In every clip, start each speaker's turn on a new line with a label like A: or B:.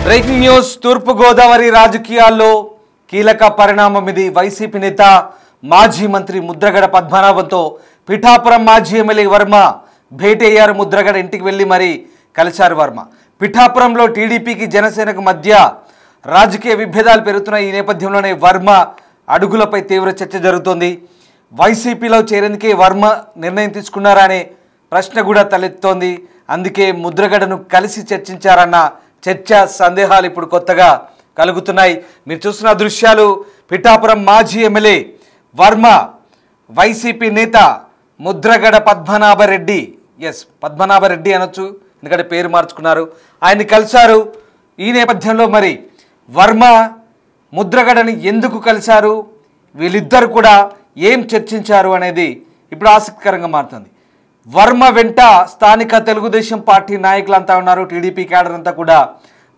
A: Breaking news తూర్పు గోదావరి రాజకీయాల్లో కీలక పరిణామం ఇది. వైసీపీ నేత మాజీ మంత్రి ముద్రగడ పద్మనాభంతో పిఠాపురం మాజీ ఎమ్మెల్యే వర్మ భేటీ అయ్యారు. ముద్రగడ ఇంటికి వెళ్ళి మరి కలిశారు వర్మ. పిఠాపురంలో టీడీపీకి జనసేనకు మధ్య రాజకీయ విభేదాలు పెరుగుతున్న ఈ నేపథ్యంలోనే వర్మ అడుగులపై తీవ్ర చర్చ జరుగుతోంది. వైసీపీలో చేరేందుకే వర్మ నిర్ణయం తీసుకున్నారా అనే ప్రశ్న కూడా తలెత్తుతోంది. అందుకే ముద్రగడను కలిసి చర్చించారన్న చర్చ సందేహాలు ఇప్పుడు కొత్తగా కలుగుతున్నాయి. మీరు చూస్తున్న దృశ్యాలు పిఠాపురం మాజీ ఎమ్మెల్యే వర్మ వైసీపీ నేత ముద్రగడ పద్మనాభరెడ్డి, పద్మనాభరెడ్డి అనొచ్చు ఎందుకంటే పేరు మార్చుకున్నారు, ఆయన్ని కలిశారు. ఈ నేపథ్యంలో మరి వర్మ ముద్రగడని ఎందుకు కలిశారు, వీళ్ళిద్దరు కూడా ఏం చర్చించారు అనేది ఇప్పుడు ఆసక్తికరంగా మారుతుంది. వర్మ వెంట స్థానిక తెలుగుదేశం పార్టీ నాయకులంతా ఉన్నారు. టీడీపీ క్యాడర్ అంతా కూడా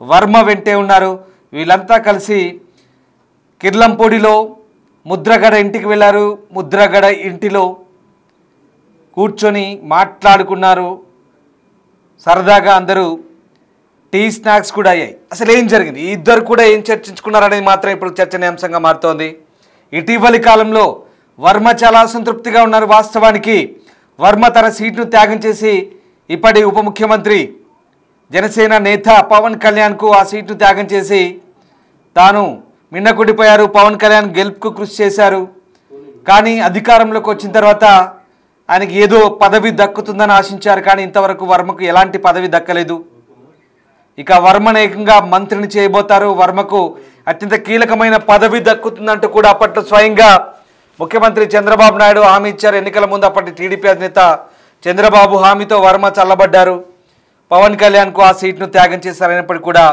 A: వర్మ వెంటే ఉన్నారు. వీళ్ళంతా కలిసి కిర్లంపూడిలో ముద్రగడ ఇంటికి వెళ్ళారు. ముద్రగడ ఇంటిలో కూర్చొని మాట్లాడుకున్నారు. సరదాగా అందరూ టీ స్నాక్స్ కూడా అయ్యాయి. అసలు ఏం జరిగింది, ఈ ఇద్దరు కూడా ఏం చర్చించుకున్నారు అనేది మాత్రం ఇప్పుడు చర్చనీయాంశంగా మారుతోంది. ఇటీవలి కాలంలో వర్మ చాలా అసంతృప్తిగా ఉన్నారు. వాస్తవానికి వర్మ తన సీట్ను త్యాగం చేసి ఇప్పటి ఉప ముఖ్యమంత్రి జనసేన నేత పవన్ కళ్యాణ్కు ఆ సీట్ను త్యాగం చేసి తాను మిన్నకుడిపోయారు. పవన్ కళ్యాణ్ గెలుపుకు కృషి చేశారు. కానీ అధికారంలోకి వచ్చిన తర్వాత ఆయనకి ఏదో పదవి దక్కుతుందని ఆశించారు. కానీ ఇంతవరకు వర్మకు ఎలాంటి పదవి దక్కలేదు. ఇక వర్మను ఏకంగా మంత్రిని చేయబోతారు. వర్మకు అత్యంత కీలకమైన పదవి దక్కుతుందంటూ కూడా అప్పట్లో స్వయంగా ముఖ్యమంత్రి చంద్రబాబు నాయుడు హామీ ఇచ్చారు. ఎన్నికల ముందు అప్పటి టీడీపీ అధినేత చంద్రబాబు హామీతో వర్మ చల్లబడ్డారు. పవన్ కళ్యాణ్కు ఆ సీట్ను త్యాగం చేశారైనప్పటికీ కూడా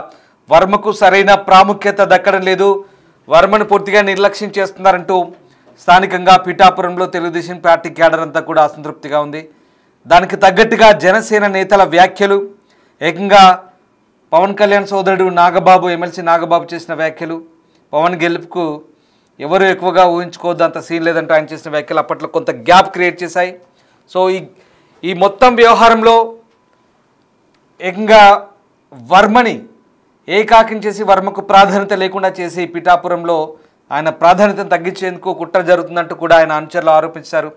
A: వర్మకు సరైన ప్రాముఖ్యత దక్కడం లేదు. వర్మను పూర్తిగా నిర్లక్ష్యం చేస్తున్నారంటూ స్థానికంగా పిఠాపురంలో తెలుగుదేశం పార్టీ క్యాడర్ అంతా కూడా అసంతృప్తిగా ఉంది. దానికి తగ్గట్టుగా జనసేన నేతల వ్యాఖ్యలు, ఏకంగా పవన్ కళ్యాణ్ సోదరుడు నాగబాబు, ఎమ్మెల్సీ నాగబాబు చేసిన వ్యాఖ్యలు, పవన్ గెలుపుకు ఎవరు ఎక్కువగా ఊహించుకోవద్దు, అంత సీన్ లేదంటూ ఆయన చేసిన వ్యాఖ్యలు అప్పట్లో కొంత గ్యాప్ క్రియేట్ చేశాయి. సో ఈ మొత్తం వ్యవహారంలో ఏకంగా వర్మని ఏకాకిం చేసి వర్మకు ప్రాధాన్యత లేకుండా చేసి పిఠాపురంలో ఆయన ప్రాధాన్యతను తగ్గించేందుకు కుట్ర జరుగుతుందంటూ కూడా ఆయన అనుచరులు ఆరోపించారు.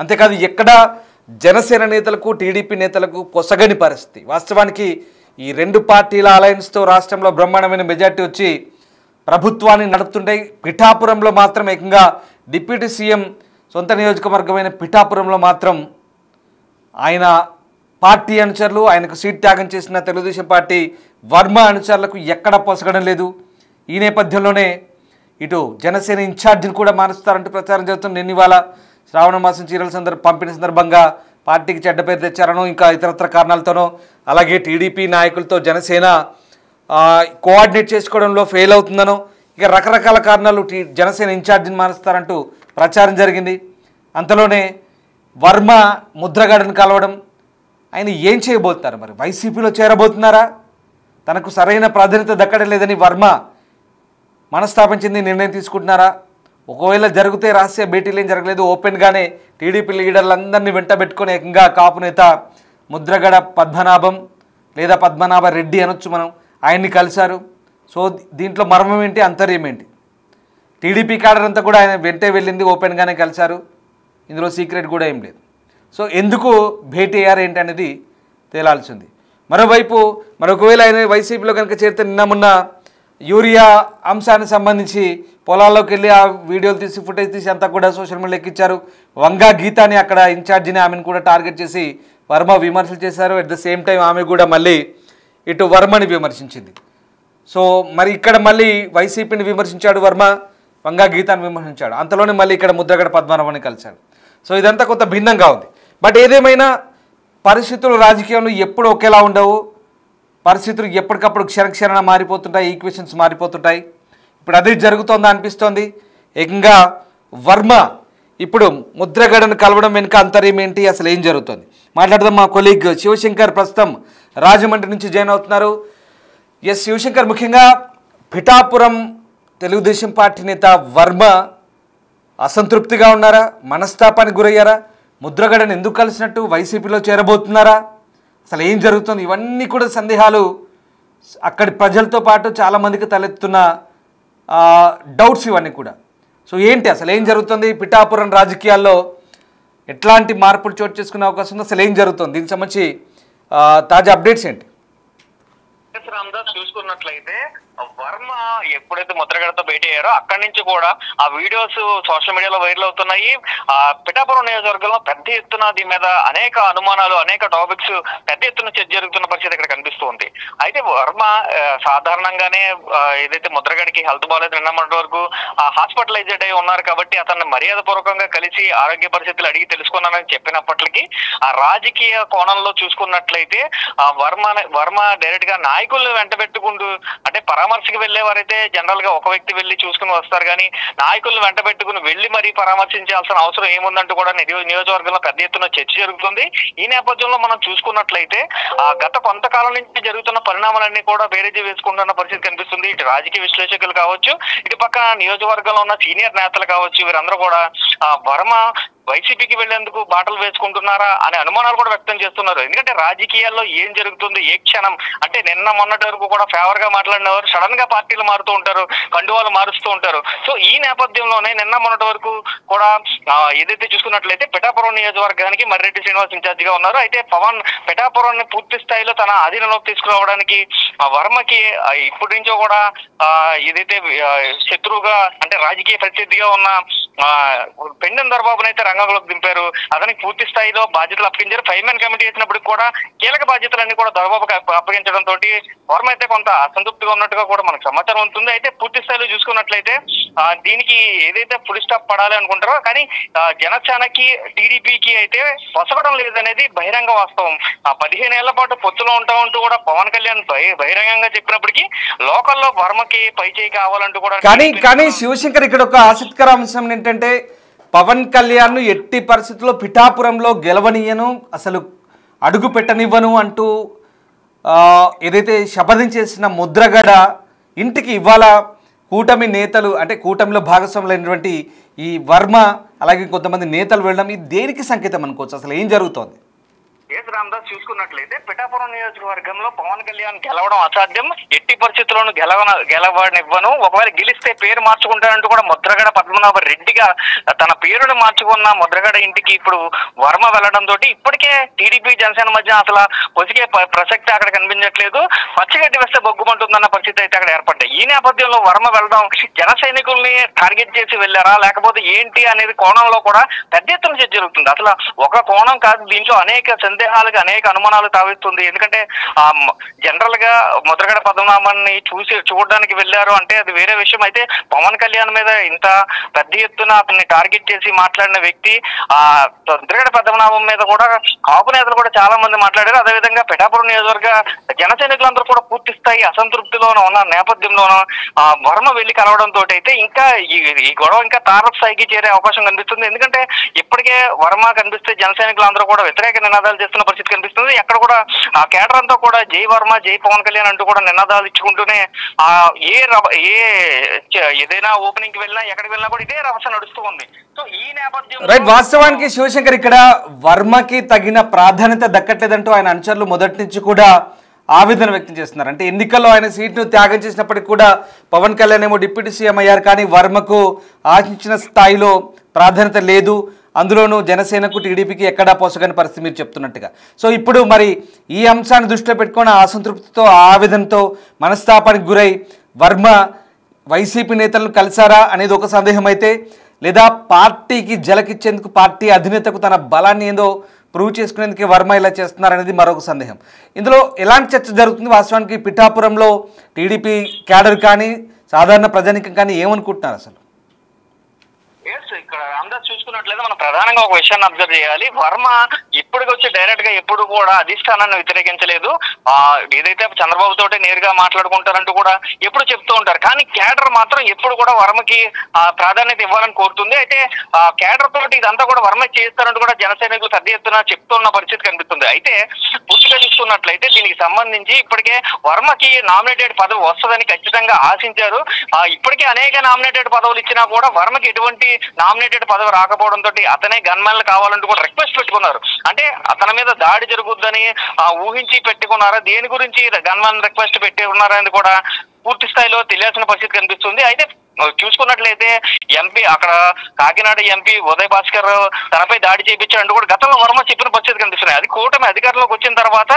A: అంతేకాదు ఎక్కడ జనసేన నేతలకు టీడీపీ నేతలకు పొసగని పరిస్థితి. వాస్తవానికి ఈ రెండు పార్టీల అలయన్స్తో రాష్ట్రంలో బ్రహ్మాండమైన మెజార్టీ వచ్చి ప్రభుత్వాన్ని నడుపుతుంటే పిఠాపురంలో మాత్రం ఏకంగా డిప్యూటీ సీఎం సొంత నియోజకవర్గమైన పిఠాపురంలో మాత్రం ఆయన పార్టీ అనుచరులు, ఆయనకు సీట్ త్యాగం చేసిన తెలుగుదేశం పార్టీ వర్మ అనుచరులకు ఎక్కడ పొసగడం లేదు. ఈ నేపథ్యంలోనే ఇటు జనసేన ఇన్ఛార్జిని కూడా మారుస్తారంటూ ప్రచారం జరుగుతుంది. ఇవాళ శ్రావణ మాసం చీరల పంపిణీ సందర్భంగా పార్టీకి చెడ్డ పేరు తెచ్చారనో ఇంకా ఇతరత్ర కారణాలతోనో, అలాగే టీడీపీ నాయకులతో జనసేన కోఆర్డినేట్ చేసుకోవడంలో ఫెయిల్ అవుతుందనో, ఇక రకరకాల కారణాలు జనసేన ఇన్ఛార్జిని మారుస్తారంటూ ప్రచారం జరిగింది. అంతలోనే వర్మ ముద్రగడను కలవడం, ఆయన ఏం చేయబోతున్నారు, మరి వైసీపీలో చేరబోతున్నారా, తనకు సరైన ప్రాధాన్యత దక్కడం లేదని వర్మ మనస్తాపం చెంది నిర్ణయం తీసుకుంటున్నారా, ఒకవేళ జరిగితే రహస్య భేటీలు ఏం జరగలేదు, ఓపెన్గానే టీడీపీ లీడర్లందరినీ వెంట పెట్టుకొని ఏకంగా కాపు నేత ముద్రగడ పద్మనాభం లేదా పద్మనాభ రెడ్డి అనొచ్చు మనం, ఆయన్ని కలిశారు. సో దీంట్లో మర్మం ఏంటి, అంతర్యం ఏంటి? టీడీపీ క్యాడర్ అంతా కూడా ఆయన వెంటే వెళ్ళింది, ఓపెన్గానే కలిశారు, ఇందులో సీక్రెట్ కూడా ఏం లేదు. సో ఎందుకు భేటీ అయ్యారు ఏంటి అనేది తేలాల్సింది. మరోవైపు మరొకవేళ ఆయన వైసీపీలో కనుక చేరితే నిన్న మొన్న యూరియా అంశానికి సంబంధించి పొలాల్లోకి వెళ్ళి ఆ వీడియోలు తీసి ఫుటేజ్ తీసి అంతా కూడా సోషల్ మీడియాలో ఎక్కించారు. వంగా గీతాని అక్కడ ఇన్ఛార్జిని ఆమెను కూడా టార్గెట్ చేసి వర్మ విమర్శలు చేశారు. అట్ ద సేమ్ టైం ఆమె కూడా మళ్ళీ ఇటు వర్మని విమర్శించింది. సో మరి ఇక్కడ మళ్ళీ వైసీపీని విమర్శించాడు వర్మ, వంగా గీతాన్ని విమర్శించాడు. అంతలోనే మళ్ళీ ఇక్కడ ముద్రగడ పద్మనాభాన్ని కలిశాడు. సో ఇదంతా కొంత భిన్నంగా ఉంది. బట్ ఏదేమైనా పరిస్థితులు రాజకీయంలో ఎప్పుడు ఒకేలా ఉండవు. పరిస్థితులు ఎప్పటికప్పుడు క్షణక్షణ మారిపోతుంటాయి, ఈక్వేషన్స్ మారిపోతుంటాయి. ఇప్పుడు అదే జరుగుతోందా అనిపిస్తోంది. ఏకంగా వర్మ ఇప్పుడు ముద్రగడను కలవడం వెనుక అంతర్యం ఏంటి, అసలు ఏం జరుగుతుంది మాట్లాడదాం. మా కొలీగ్ శివశంకర్ ప్రస్తుతం రాజమండ్రి నుంచి జాయిన్ అవుతున్నారు. శివశంకర్, ముఖ్యంగా పిఠాపురం తెలుగుదేశం పార్టీ నేత వర్మ అసంతృప్తిగా ఉన్నారా, మనస్తాపానికి గురయ్యారా, ముద్రగడను ఎందుకు కలిసినట్టు, వైసీపీలో చేరబోతున్నారా, అసలు ఏం జరుగుతుంది, ఇవన్నీ కూడా సందేహాలు అక్కడి ప్రజలతో పాటు చాలామందికి తలెత్తున్న డౌట్స్ ఇవన్నీ కూడా. సో ఏంటి అసలు ఏం జరుగుతుంది పిఠాపురం రాజకీయాల్లో, ఎట్లాంటి మార్పులు చోటు చేసుకునే అవకాశం ఉంది, అసలు ఏం జరుగుతుంది, దీనికి సంబంధించి తాజా అప్డేట్స్ ఏంటి?
B: చూసుకున్నట్లయితే వర్మ ఎప్పుడైతే ముద్రగడతో భేటీ అయ్యారో అక్కడి నుంచి కూడా ఆ వీడియోస్ సోషల్ మీడియాలో వైరల్ అవుతున్నాయి. పిఠాపురం నియోజకవర్గంలో పెద్ద ఎత్తున దీని మీద అనేక అనుమానాలు, అనేక టాపిక్స్ పెద్ద ఎత్తున చర్చ జరుగుతున్న పరిస్థితి ఇక్కడ కనిపిస్తుంది. అయితే వర్మ సాధారణంగానే ఏదైతే ముద్రగడికి హెల్త్ బాగాలేదు నిన్నటి వరకు హాస్పిటలైజ్డ్ అయి ఉన్నారు కాబట్టి అతన్ని మర్యాద పూర్వకంగా కలిసి ఆరోగ్య పరిస్థితులు అడిగి తెలుసుకున్నానని చెప్పినప్పటికీ ఆ రాజకీయ కోణంలో చూసుకున్నట్లయితే వర్మ డైరెక్ట్ గా నాయకులను వెంట పెట్టుకుంటూ, అంటే పరామర్శకు వెళ్లేవారైతే జనరల్ గా ఒక వ్యక్తి వెళ్లి చూసుకుని వస్తారు, కానీ నాయకులను వెంట పెట్టుకుని వెళ్లి మరీ పరామర్శించాల్సిన అవసరం ఏముందంటూ కూడా నియోజకవర్గంలో పెద్ద ఎత్తున చర్చ జరుగుతుంది. ఈ నేపథ్యంలో మనం చూసుకున్నట్లయితే గత కొంతకాలం నుంచి జరుగుతున్న పరిణామాలన్నీ కూడా బేరేజీ వేసుకుంటున్న పరిస్థితి కనిపిస్తుంది. ఇటు రాజకీయ విశ్లేషకులు కావచ్చు, ఇటు పక్కన నియోజకవర్గంలో ఉన్న సీనియర్ నేతలు కావచ్చు, వీరందరూ కూడా వర్మ వైసీపీకి వెళ్లేందుకు బాటలు వేసుకుంటున్నారా అనే అనుమానాలు కూడా వ్యక్తం చేస్తున్నారు. ఎందుకంటే రాజకీయాల్లో ఏం జరుగుతుంది ఏ క్షణం, అంటే నిన్న మొన్నటి వరకు కూడా ఫేవర్ గా మాట్లాడినవారు సడన్ గా పార్టీలు మారుతూ ఉంటారు, కండువాలు మారుస్తూ ఉంటారు. సో ఈ నేపథ్యంలోనే నిన్న మొన్నటి వరకు కూడా ఏదైతే చూసుకున్నట్లయితే పిఠాపురం నియోజకవర్గానికి మర్రెడ్డి శ్రీనివాస్ ఇన్ఛార్జిగా ఉన్నారు. అయితే పవన్ పిఠాపురాన్ని పూర్తి స్థాయిలో తన ఆధీనంలోకి తీసుకురావడానికి వర్మకి ఇప్పటి నుంచో కూడా ఏదైతే శత్రువుగా, అంటే రాజకీయ ప్రత్యర్థిగా ఉన్న పెండెం దొరబాబుని అయితే రంగంలోకి దింపారు. అతనికి పూర్తి స్థాయిలో బాధ్యతలు అప్పగించారు. 5 మెన్ కమిటీ వేసినప్పటికి కూడా కీలక బాధ్యతలన్నీ కూడా దొరబాబుకి అప్పగించడంతో వర్మ అయితే కొంత అసంతృప్తిగా ఉన్నట్టుగా కూడా మనకు సమాచారం ఉంటుంది. అయితే పూర్తి స్థాయిలో చూసుకున్నట్లయితే దీనికి ఏదైతే ఫుల్ స్టాప్ పడాలి అనుకుంటారో, కానీ జనసేనకి టీడీపీకి అయితే పొసగడం లేదనేది బహిరంగ వాస్తవం. 15 ఏళ్ల పాటు పొత్తులో ఉంటామంటూ కూడా పవన్ కళ్యాణ్ బహిరంగంగా చెప్పినప్పటికీ లోకల్లో వర్మకి పైచేయి కావాలంటూ కూడా.
A: కానీ శివశంకర్, ఇక్కడ ఒక ఆసక్తికర అంశం ఏంటంటే పవన్ కళ్యాణ్ ఎట్టి పరిస్థితుల్లో పిఠాపురంలో గెలవనీయను, అసలు అడుగు పెట్టనివ్వను అంటూ ఏదైతే శపథం చేసిన ముద్రగడ ఇంటికి ఇవాళ కూటమి నేతలు, అంటే కూటమిలో భాగస్వాములైనటువంటి ఈ వర్మ అలాగే కొంతమంది నేతలు వెళ్ళడం, ఇది దేనికి సంకేతం అనుకోవచ్చు? అసలు ఏం జరుగుతోంది?
B: రామదాస్ చూసుకున్నట్లయితే పిఠాపురం నియోజకవర్గంలో పవన్ కళ్యాణ్ గెలవడం అసాధ్యం, ఎట్టి పరిస్థితుల్లోనూ గెలవనివ్వను, ఒకవేళ గెలిస్తే పేరు మార్చుకుంటానంటూ కూడా ముద్రగడ పద్మనాభ రెడ్డిగా తన పేరును మార్చుకున్న ముద్రగడ ఇంటికి ఇప్పుడు వర్మ వెళ్లడంతో ఇప్పటికే టీడీపీ జనసేన మధ్య అసలు పొసిగే ప్రసక్తి అక్కడ కనిపించట్లేదు. పచ్చగడ్డి వేస్తే బొగ్గుమంటుందన్న పరిస్థితి అయితే అక్కడ ఏర్పడ్డాయి. ఈ నేపథ్యంలో వర్మ వెళ్ళడం జన సైనికుల్ని టార్గెట్ చేసి వెళ్ళారా లేకపోతే ఏంటి అనేది కోణంలో కూడా పెద్ద ఎత్తున చర్చ జరుగుతుంది. అసలు ఒక కోణం కాదు, దీంట్లో అనేక సందేహాలకు అనేక అనుమానాలు తావిస్తుంది. ఎందుకంటే జనరల్ గా ముద్రగడ పద్మనాభాన్ని చూడడానికి వెళ్ళారు అంటే అది వేరే విషయం. అయితే పవన్ కళ్యాణ్ మీద ఇంత పెద్ద ఎత్తున అతన్ని టార్గెట్ చేసి మాట్లాడిన వ్యక్తి ముద్రగడ పద్మనాభం మీద కూడా కాపు నేతలు కూడా చాలా మంది మాట్లాడారు. అదేవిధంగా పిఠాపురం నియోజకవర్గ జన సైనికులందరూ కూడా పూర్తి స్థాయి అసంతృప్తిలోనూ ఉన్న నేపథ్యంలోనూ వర్మ వెళ్లి కలవడంతో అయితే ఇంకా ఈ గొడవ ఇంకా తారక స్థాయికి చేరే అవకాశం కనిపిస్తుంది. ఎందుకంటే ఇప్పటికే వర్మ కనిపిస్తే జన సైనికులందరూ కూడా వ్యతిరేక నినాదాలు చేస్తున్న పరిస్థితి కనిపిస్తుంది. ఎక్కడ కూడా ఆ కేడర్ అంతా కూడా జై వర్మ జై పవన్ కళ్యాణ్ అంటూ కూడా నినాదాలు ఇచ్చుకుంటూనే ఏదైనా ఓపెనింగ్ కి వెళ్ళినా ఎక్కడికి వెళ్ళినా కూడా ఇదే రభస నడుస్తూ ఉంది. సో ఈ నేపథ్యం
A: రైట్, వాస్తవానికి శివశంకర్ ఇక్కడ వర్మకి తగిన ప్రాధాన్యత దక్కట్లేదంటూ ఆయన అనుచరులు మొదటి నుంచి కూడా ఆవేదన వ్యక్తం చేస్తున్నారు. అంటే ఎన్నికల్లో ఆయన సీట్ను త్యాగం చేసినప్పటికీ కూడా పవన్ కళ్యాణ్ ఏమో డిప్యూటీ సీఎం అయ్యారు, కానీ వర్మకు ఆశించిన స్థాయిలో ప్రాధాన్యత లేదు, అందులోనూ జనసేనకు టీడీపీకి ఎక్కడా పోసగని పరిస్థితి మీరు చెప్తున్నట్టుగా. సో ఇప్పుడు మరి ఈ అంశాన్ని దృష్టిలో పెట్టుకొని ఆసంతృప్తితో ఆవేదనతో మనస్తాపానికి గురై వర్మ వైసీపీ నేతలను కలిసారా అనేది ఒక సందేహం అయితే, లేదా పార్టీకి జలకిచ్చేందుకు పార్టీ అధినేతకు తన బలాన్ని ఏదో ప్రూవ్ చేసుకునేందుకు వర్మ ఇలా చేస్తున్నారనేది మరొక సందేహం. ఇందులో ఎలాంటి చర్చ జరుగుతుంది? వాస్తవానికి పిఠాపురంలో టీడీపీ క్యాడర్ కానీ సాధారణ ప్రజానికం కానీ ఏమనుకుంటున్నారు అసలు?
B: ఇక్కడ రామదాస్ చూసుకున్నట్లయితే మనం ప్రధానంగా ఒక విషయాన్ని అబ్జర్వ్ చేయాలి. వర్మ ఇప్పటికి వచ్చి డైరెక్ట్ గా ఎప్పుడు కూడా అధిష్టానాన్ని వ్యతిరేకించలేదు. ఏదైతే చంద్రబాబు తోటి నేరుగా మాట్లాడుకుంటారంటూ కూడా ఎప్పుడు చెప్తూ ఉంటారు, కానీ కేడర్ మాత్రం ఎప్పుడు కూడా వర్మకి ప్రాధాన్యత ఇవ్వాలని కోరుతుంది. అయితే కేడర్ తోటి ఇదంతా కూడా వర్మ చేస్తారంటూ కూడా జన సైనికులు పెద్ద ఎత్తున చెప్తున్న పరిస్థితి కనిపిస్తుంది. అయితే పూర్తిగా చూసుకున్నట్లయితే దీనికి సంబంధించి ఇప్పటికే వర్మకి నామినేటెడ్ పదవి వస్తుందని ఖచ్చితంగా ఆశించారు. ఇప్పటికే అనేక నామినేటెడ్ పదవులు ఇచ్చినా కూడా వర్మకి ఎటువంటి నామినేట్ నామినేటెడ్ పదవి రాకపోవడంతో అతనే గన్మెన్లు కావాలంటూ కూడా రిక్వెస్ట్ పెట్టుకున్నారు. అంటే అతని మీద దాడి జరుగుద్దని ఊహించి పెట్టుకున్నారా, దేని గురించి గన్మెన్ రిక్వెస్ట్ పెట్టి ఉన్నారనేది కూడా పూర్తి స్థాయిలో తెలియాల్సిన పరిస్థితి కనిపిస్తుంది. అయితే చూసుకున్నట్లయితే ఎంపీ అక్కడ కాకినాడ ఎంపీ ఉదయ్ భాస్కర్ తనపై దాడి చేయించాడంటూ కూడా గతంలో వర్మ చెప్పిన పరిస్థితి కనిపిస్తున్నాయి. అది కూటమి అధికారంలోకి వచ్చిన తర్వాత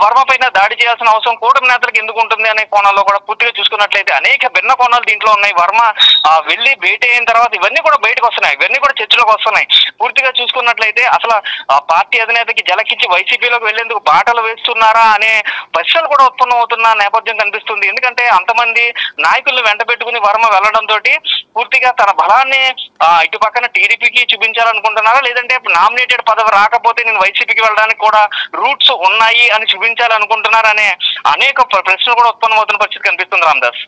B: వర్మ పైన దాడి చేయాల్సిన అవసరం కూటమి నేతలకు ఎందుకు ఉంటుంది అనే కోణంలో కూడా పూర్తిగా చూసుకున్నట్లయితే అనేక భిన్న కోణాలు దీంట్లో ఉన్నాయి. వర్మ వెళ్ళి భేటీ అయిన తర్వాత ఇవన్నీ కూడా బయటకు వస్తున్నాయి, ఇవన్నీ కూడా చర్చలోకి వస్తున్నాయి. పూర్తిగా చూసుకున్నట్లయితే అసలు పార్టీ అధినేతకి జలకిచ్చి వైసీపీలోకి వెళ్లేందుకు బాటలు వేస్తున్నారా అనే ప్రశ్నలు కూడా ఉత్పన్నం అవుతున్న నేపథ్యం కనిపిస్తుంది. ఎందుకంటే అంతమంది నాయకులను వెంట పెట్టుకుని వర్మ వెళ్ళడంతో పూర్తిగా తన బలాన్ని ఇటు పక్కన టీడీపీకి చూపించాలనుకుంటున్నారా, లేదంటే నామినేటెడ్ పదవి రాకపోతే నేను వైసీపీకి వెళ్ళడానికి కూడా రూట్స్ ఉన్నాయి అని చూపించాలనుకుంటున్నారా అనే అనేక ప్రశ్నలు కూడా ఉత్పన్నమవుతున్న పరిస్థితి కనిపిస్తుంది రామదాస్.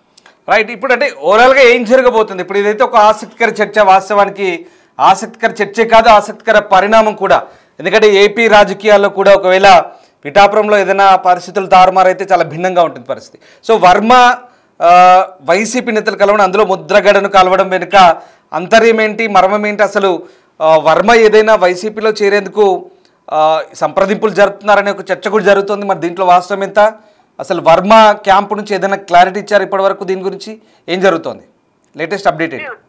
A: రైట్, ఇప్పుడు అంటే ఓవరాల్గా ఏం జరగబోతుంది ఇప్పుడు? ఇదైతే ఒక ఆసక్తికర చర్చ, వాస్తవానికి ఆసక్తికర చర్చే కాదు, ఆసక్తికర పరిణామం కూడా. ఎందుకంటే ఏపీ రాజకీయాల్లో కూడా ఒకవేళ పిఠాపురంలో ఏదైనా పరిస్థితులు తారుమారైతే చాలా భిన్నంగా ఉంటుంది పరిస్థితి. సో వర్మ వైసీపీ నేతలు కలవడం, అందులో ముద్రగడను కలవడం వెనుక అంతర్యం ఏంటి, మర్మం ఏంటి? అసలు వర్మ ఏదైనా వైసీపీలో చేరేందుకు సంప్రదింపులు జరుపుతున్నారనే ఒక చర్చ కూడా జరుగుతుంది. మరి దీంట్లో వాస్తవం ఎంత? అసలు వర్మ క్యాంపు నుంచి ఏదైనా క్లారిటీ ఇచ్చారు ఇప్పటి వరకు? దీని గురించి ఏం జరుగుతోంది? లేటెస్ట్ అప్డేట్ ఏంటి?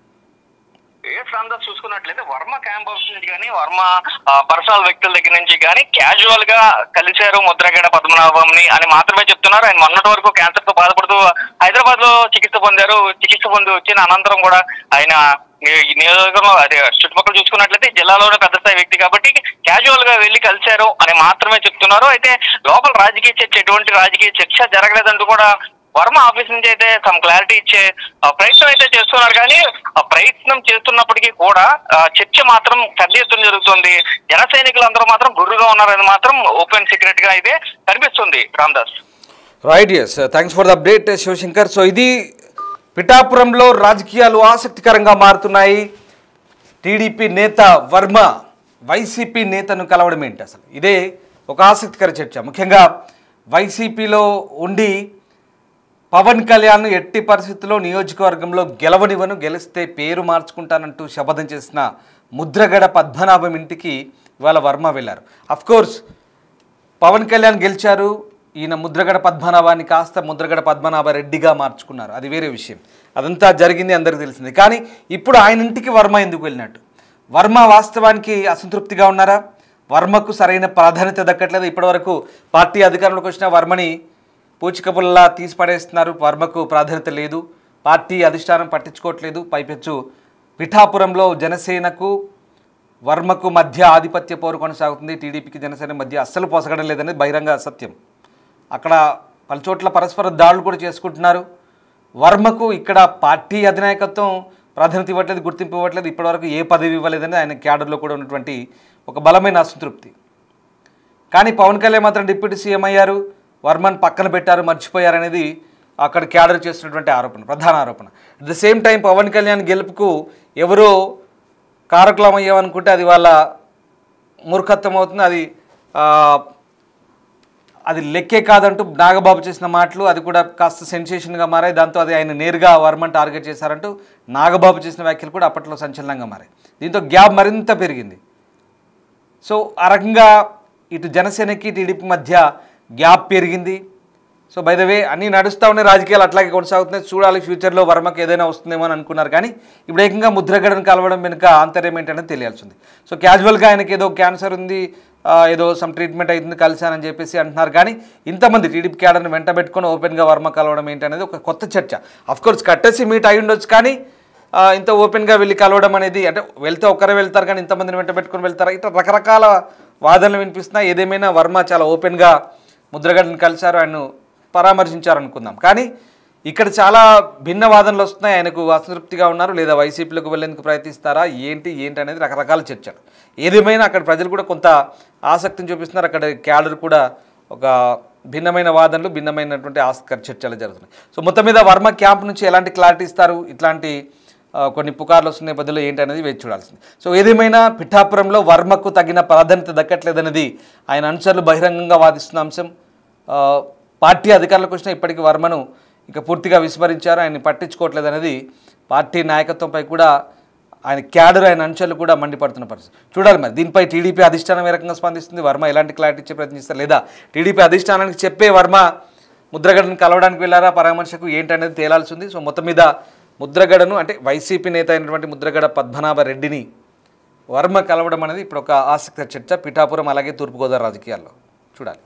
B: చూసుకున్నట్లయితే వర్మ క్యాంప్ హౌస్ నుంచి కానీ వర్మ పర్సనల్ వ్యక్తుల దగ్గర నుంచి కానీ క్యాజువల్ గా కలిశారు ముద్రగడ పద్మనాభంని అని మాత్రమే చెప్తున్నారు. ఆయన మొన్నటి వరకు క్యాన్సర్ తో బాధపడుతూ హైదరాబాద్ లో చికిత్స పొందారు. చికిత్స పొంది వచ్చిన అనంతరం కూడా ఆయన నియోజకవర్గంలో అదే చుట్టుపక్కల చూసుకున్నట్లయితే జిల్లాలోనే పెద్ద స్థాయి వ్యక్తి కాబట్టి క్యాజువల్ గా వెళ్లి కలిశారు అని మాత్రమే చెప్తున్నారు. అయితే లోపల రాజకీయ చర్చ, ఎటువంటి రాజకీయ చర్చ జరగలేదంటూ కూడా వర్మ ఆఫీస్ నుంచి అయితే సమ్ క్లారిటీ ఇచ్చే ప్రయత్నం అయితే చేస్తున్నారు. కానీ ఆ ప్రయత్నం చేస్తున్నప్పటికీ కూడా చర్చ మాత్రం పెద్ద ఎత్తున జరుగుతుంది. జన సైనికులందరూ మాత్రం గుర్రుగా ఉన్నారని మాత్రం ఓపెన్ సీక్రెట్ గా అయితే కనిపిస్తుంది Ramadas.
A: Right, yes, thanks for the update Shivashankar. So ఇది పిఠాపురంలో రాజకీయాలు ఆసక్తికరంగా మారుతున్నాయి. టీడీపీ నేత వర్మ వైసీపీ నేతను కలవడం ఏంటి అసలు? ఇదే ఒక ఆసక్తికర చర్చ. ముఖ్యంగా వైసీపీలో ఉండి పవన్ కళ్యాణ్ ఎట్టి పరిస్థితుల్లో నియోజకవర్గంలో గెలవనివ్వను, గెలిస్తే పేరు మార్చుకుంటానంటూ శపథం చేసిన ముద్రగడ పద్మనాభం ఇంటికి ఇవాళ వర్మ వెళ్ళారు. అఫ్కోర్స్ పవన్ కళ్యాణ్ గెలిచారు, ఈయన ముద్రగడ పద్మనాభాన్ని కాస్త ముద్రగడ పద్మనాభ రెడ్డిగా మార్చుకున్నారు, అది వేరే విషయం. అదంతా జరిగింది, అందరికీ తెలిసింది. కానీ ఇప్పుడు ఆయన ఇంటికి వర్మ ఎందుకు వెళ్ళినట్టు? వర్మ వాస్తవానికి అసంతృప్తిగా ఉన్నారా? వర్మకు సరైన ప్రాధాన్యత దక్కట్లేదు. ఇప్పటివరకు పార్టీ అధికారంలోకి వచ్చిన వర్మని పూచికపుల్లా తీసి పడేస్తున్నారు. వర్మకు ప్రాధాన్యత లేదు, పార్టీ అధిష్టానం పట్టించుకోవట్లేదు. పైపెచ్చు పిఠాపురంలో జనసేనకు వర్మకు మధ్య ఆధిపత్య పోరు కొనసాగుతుంది. టీడీపీకి జనసేన మధ్య అస్సలు పొసగడం లేదనేది బహిరంగ సత్యం. అక్కడ పలుచోట్ల పరస్పర దాడులు కూడా చేసుకుంటున్నారు. వర్మకు ఇక్కడ పార్టీ అధినాయకత్వం ప్రాధాన్యత ఇవ్వట్లేదు, గుర్తింపు ఇవ్వట్లేదు. ఇప్పటివరకు ఏ పదవి ఇవ్వలేదని ఆయన క్యాడర్లో కూడా ఉన్నటువంటి ఒక బలమైన అసంతృప్తి. కానీ పవన్ కళ్యాణ్ మాత్రం డిప్యూటీ సీఎం అయ్యారు, వర్మన్ పక్కన పెట్టారు, మర్చిపోయారనేది అక్కడ క్యాడర్ చేస్తున్నటువంటి ఆరోపణ, ప్రధాన ఆరోపణ. At the same time Pawan Kalyan గెలుపుకు ఎవరో కారకులం అయ్యామనుకుంటే అది వాళ్ళ మూర్ఖత్వం అవుతుంది. అది లెక్కే కాదంటూ నాగబాబు చేసిన మాటలు అది కూడా కాస్త సెన్సేషన్గా మారాయి. దాంతో అది ఆయన నేరుగా వర్మన్ టార్గెట్ చేశారంటూ నాగబాబు చేసిన వ్యాఖ్యలు కూడా అప్పట్లో సంచలనంగా మారాయి. దీంతో గ్యాప్ మరింత పెరిగింది. సో ఆ రకంగా ఇటు జనసేనకి టీడీపీ మధ్య గ్యాప్ పెరిగింది. సో బై ద వే అన్నీ నడుస్తూ ఉన్నాయి, రాజకీయాలు అట్లాగే కొనసాగుతున్నాయి. చూడాలి ఫ్యూచర్లో వర్మకి ఏదైనా వస్తుందేమో అని అనుకున్నారు. కానీ ఇప్పుడు ఏకంగా ముద్రగడను కలవడం వెనుక ఆంతర్యం ఏంటనేది తెలియాల్సింది. సో క్యాజువల్గా ఆయనకి ఏదో క్యాన్సర్ ఉంది, ఏదో సమ్ ట్రీట్మెంట్ అవుతుంది, కలిశానని చెప్పేసి అంటున్నారు. కానీ ఇంతమంది టీడీపీ క్యాడర్ని వెంట పెట్టుకొని ఓపెన్గా వర్మ కలవడం ఏంటనేది ఒక కొత్త చర్చ. అఫ్కోర్స్ కట్టేసి మీట్ అయి ఉండొచ్చు, కానీ ఇంత ఓపెన్గా వెళ్ళి కలవడం అనేది, అంటే వెళ్తే ఒక్కరే వెళ్తారు కానీ ఇంతమందిని వెంట పెట్టుకొని వెళ్తారా, ఇట్లా రకరకాల వాదనలు వినిపిస్తున్నాయి. ఏదేమైనా వర్మ చాలా ఓపెన్గా ముద్రగడని కలిశారు, ఆయన పరామర్శించారు అనుకుందాం. కానీ ఇక్కడ చాలా భిన్న వాదనలు వస్తున్నాయి. ఆయనకు అసంతృప్తిగా ఉన్నారు, లేదా వైసీపీలోకి వెళ్ళేందుకు ప్రయత్నిస్తారా, ఏంటి అనేది రకరకాల చర్చలు. ఏదేమైనా అక్కడ ప్రజలు కూడా కొంత ఆసక్తిని చూపిస్తున్నారు. అక్కడ క్యాడర్ కూడా ఒక భిన్నమైన వాదనలు, భిన్నమైనటువంటి ఆసక్తికర చర్చలు జరుగుతున్నాయి. సో మొత్తం మీద వర్మ క్యాంప్ నుంచి ఎలాంటి క్లారిటీ ఇస్తారు, ఇట్లాంటి కొన్ని పుకార్లు వస్తున్న నేపథ్యంలో ఏంటనేది వేచి చూడాల్సింది. సో ఏదేమైనా పిఠాపురంలో వర్మకు తగిన ప్రాధాన్యత దక్కట్లేదనేది ఆయన అనుచరులు బహిరంగంగా వాదిస్తున్న అంశం. పార్టీ అధికారులకు వచ్చిన ఇప్పటికీ వర్మను ఇక పూర్తిగా విస్మరించారు, ఆయన్ని పట్టించుకోవట్లేదు అనేది పార్టీ నాయకత్వంపై కూడా ఆయన క్యాడర్ ఆయన అంచెలు కూడా మండిపడుతున్న పరిస్థితి. చూడాలి మరి దీనిపై టీడీపీ అధిష్టానం ఏ రకంగా స్పందిస్తుంది, వర్మ ఎలాంటి క్లారిటీ ఇచ్చే ప్రయత్నిస్తారు, లేదా టీడీపీ అధిష్టానానికి చెప్పే వర్మ ముద్రగడను కలవడానికి వెళ్ళారా పరామర్శకు ఏంటనేది తేలాల్సి ఉంది. సో మొత్తం మీద ముద్రగడను అంటే వైసీపీ నేత అయినటువంటి ముద్రగడ పద్మనాభరెడ్డిని వర్మ కలవడం అనేది ఇప్పుడు ఒక ఆసక్తికర చర్చ పిఠాపురం అలాగే తూర్పుగోదావరి రాజకీయాల్లో. చూడాలి.